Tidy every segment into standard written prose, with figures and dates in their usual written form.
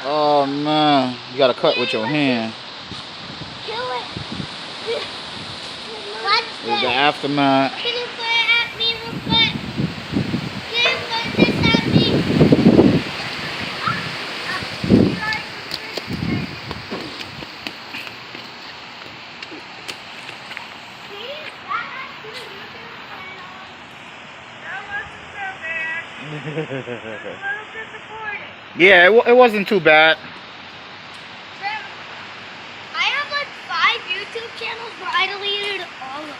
Oh man, you gotta cut with your hand. Kill it. There's the aftermath. Can you put it at me real quick? Can you put this at me? Yeah, it wasn't too bad. I have like 5 YouTube channels, but I deleted all of them.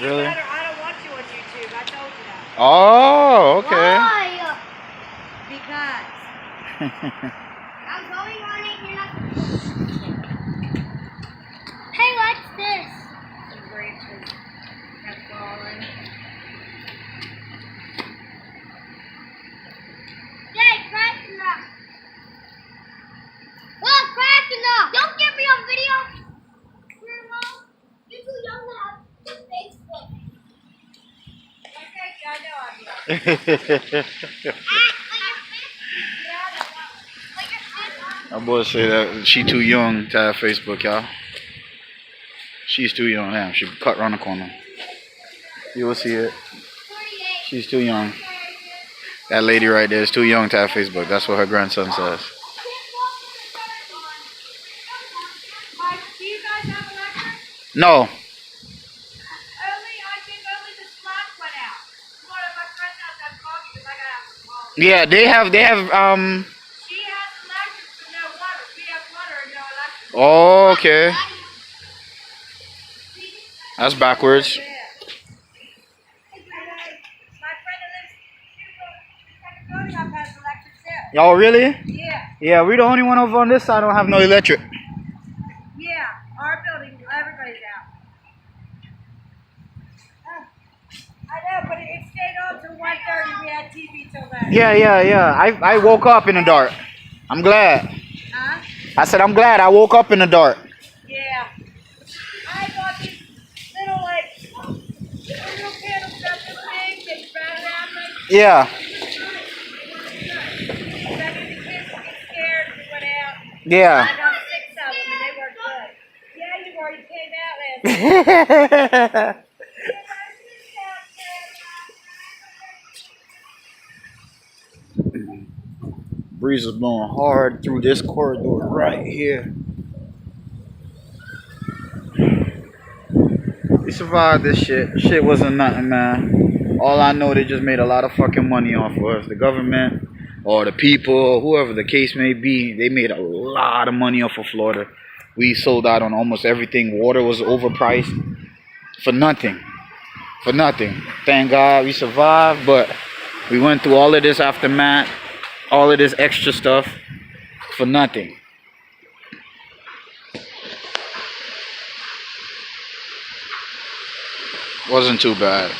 Really? I don't want you on YouTube. I told you that. Oh, okay. Why? Because. I'm going on it. You're not. Hey, what's this? Some branches have fallen. Hey, crack enough. Well, crack enough. Don't get me on video. Irma, you're too young to have Facebook. Okay, I know I'm young. My boy say that she too young to have Facebook, y'all. She's too young. Damn, she cut around the corner. You will see it. She's too young. That lady right there is too young to have Facebook. That's what her grandson says. Do you guys have electric? No. I think only the spark went out. One of my friends has that coffee because I got out from home. Yeah, they have She has electric but no water. We have water and no electric. Oh, okay. That's backwards. Yeah. My friend that lives second building up has electric too. Y'all really? Yeah. Yeah, we the only one over on this side don't have no electric. Yeah. Our building, everybody's out. I know, but it stayed on till 1:30. We had TV till then. Yeah. I woke up in the dark. I'm glad. Huh? I said I'm glad I woke up in the dark. Yeah. I bought these little, like, little candles that this big, they spread around like, Yeah. so the kids would get scared if we went out. Yeah. I got 6 of them and they were good. Yeah, you already came out last night. Breeze is blowing hard through this corridor right here. We survived this shit. Shit wasn't nothing, man. All I know, they just made a lot of fucking money off of us. The government or the people, whoever the case may be, they made a lot of money off of Florida. We sold out on almost everything. Water was overpriced for nothing. For nothing. Thank God we survived, but we went through all of this aftermath, all of this extra stuff for nothing. Wasn't too bad.